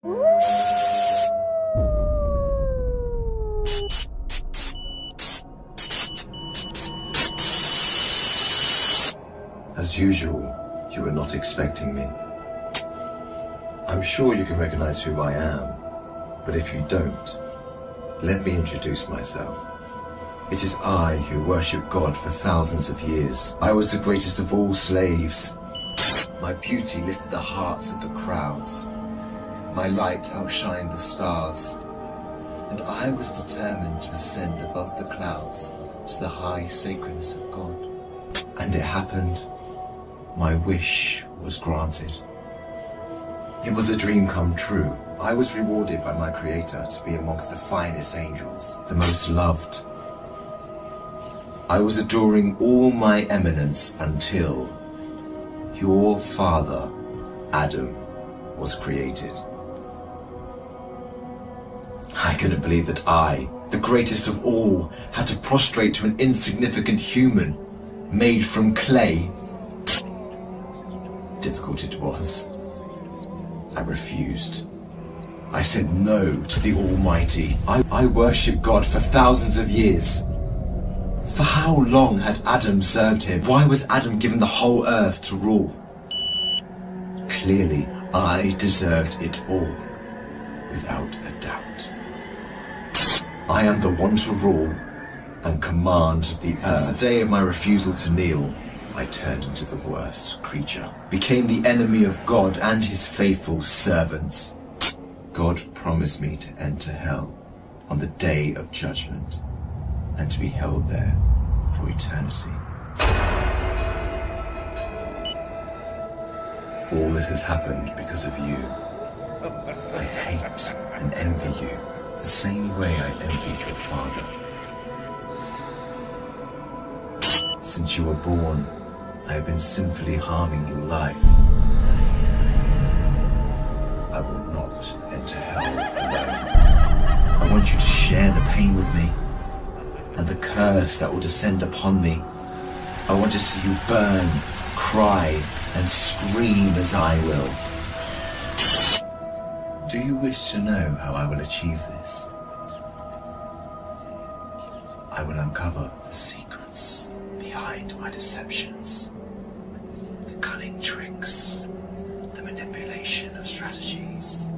As usual, you were not expecting me. I'm sure you can recognize who I am, but if you don't, let me introduce myself. It is I who worship God for thousands of years. I was the greatest of all slaves. My beauty lifted the hearts of the crowds. My light outshined the stars. And I was determined to ascend above the clouds to the high sacredness of God. And it happened. My wish was granted. It was a dream come true. I was rewarded by my Creator to be amongst the finest angels, the most loved. I was adoring all my eminence until your father, Adam, was created. I couldn't believe that I, the greatest of all, had to prostrate to an insignificant human made from clay. Difficult it was. I refused. I said no to the Almighty. I worshipped God for thousands of years. For how long had Adam served him? Why was Adam given the whole earth to rule? Clearly, I deserved it all, without a doubt. I am the one to rule and command the earth. Since the day of my refusal to kneel, I turned into the worst creature, became the enemy of God and his faithful servants. God promised me to enter hell on the day of judgment and to be held there for eternity. All this has happened because of you. I hate and envy you the same way I envied your father. Since you were born, I have been sinfully harming your life. I will not enter hell alone. I want you to share the pain with me and the curse that will descend upon me. I want to see you burn, cry, and scream as I will. Do you wish to know how I will achieve this? I will uncover the secrets behind my deceptions, the cunning tricks, the manipulation of strategies,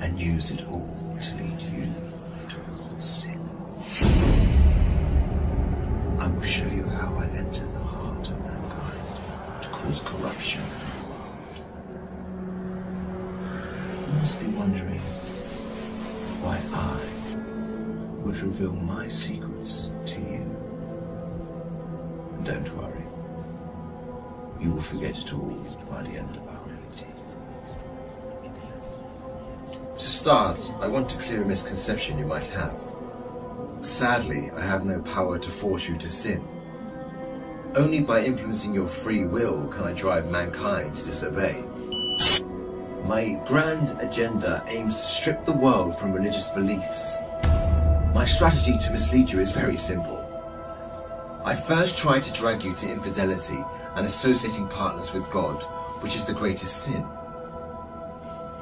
and use it all to lead you towards sin. I will show you how I enter the heart of mankind to cause corruption in the world. You must be wondering why I would reveal my secrets to you. Don't worry. You will forget it all by the end of our meeting. To start, I want to clear a misconception you might have. Sadly, I have no power to force you to sin. Only by influencing your free will can I drive mankind to disobey. My grand agenda aims to strip the world from religious beliefs. My strategy to mislead you is very simple. I first try to drag you to infidelity and associating partners with God, which is the greatest sin.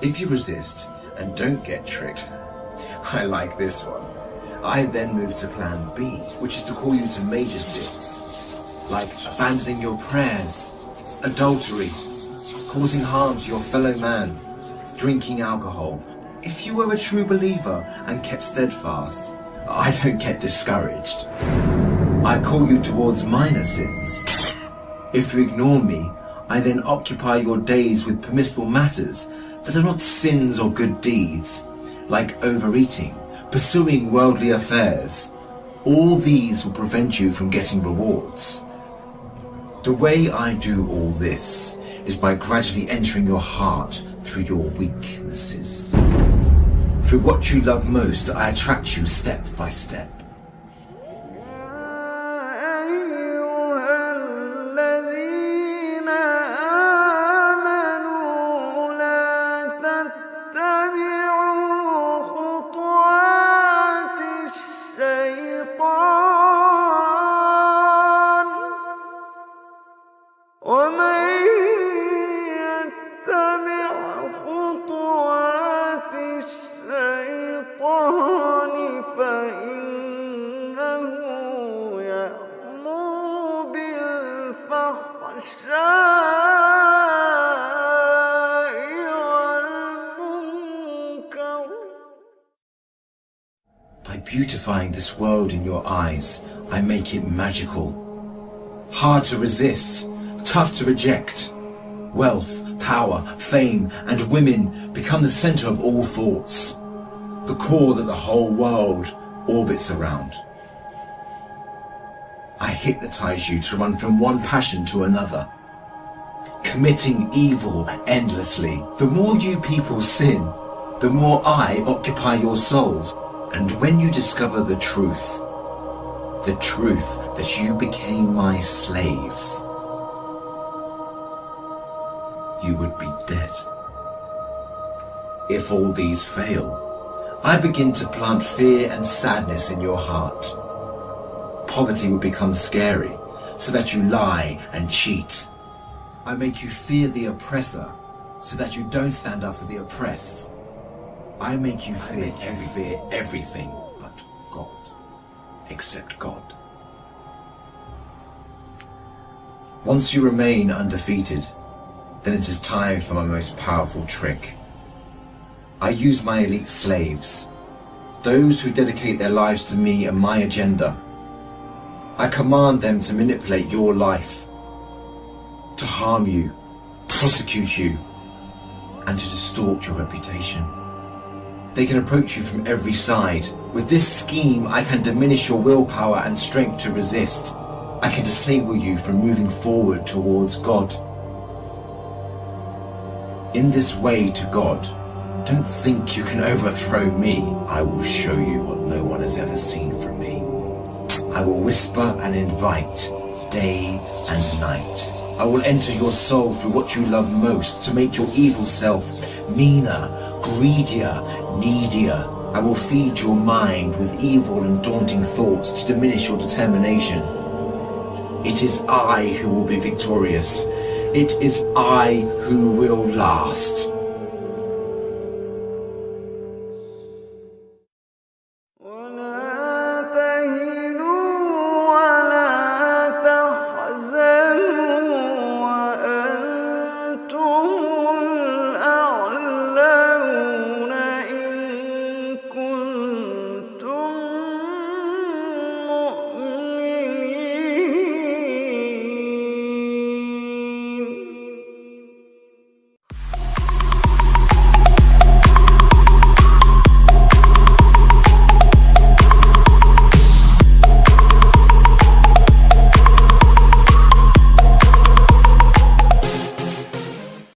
If you resist and don't get tricked, I like this one. I then move to plan B, which is to call you to major sins, like abandoning your prayers, adultery, causing harm to your fellow man, drinking alcohol. If you were a true believer and kept steadfast, I don't get discouraged. I call you towards minor sins. If you ignore me, I then occupy your days with permissible matters that are not sins or good deeds, like overeating, pursuing worldly affairs. All these will prevent you from getting rewards. The way I do all this is by gradually entering your heart through your weaknesses. Through what you love most, I attract you step by step. ومن يتبع خطوات beautifying this world in your eyes, I make it magical. Hard to resist, tough to reject. Wealth, power, fame, and women become the center of all thoughts, the core that the whole world orbits around. I hypnotize you to run from one passion to another, committing evil endlessly. The more you people sin, the more I occupy your souls. And when you discover the truth that you became my slaves, you would be dead. If all these fail, I begin to plant fear and sadness in your heart. Poverty will become scary, so that you lie and cheat. I make you fear the oppressor, so that you don't stand up for the oppressed. I make you fear everything but God, except God. Once you remain undefeated, then it is time for my most powerful trick. I use my elite slaves, those who dedicate their lives to me and my agenda. I command them to manipulate your life, to harm you, prosecute you, and to distort your reputation. They can approach you from every side. With this scheme, I can diminish your willpower and strength to resist. I can disable you from moving forward towards God. In this way to God, don't think you can overthrow me. I will show you what no one has ever seen from me. I will whisper and invite, day and night. I will enter your soul through what you love most to make your evil self meaner, greedier, needier. I will feed your mind with evil and daunting thoughts to diminish your determination. It is I who will be victorious. It is I who will last.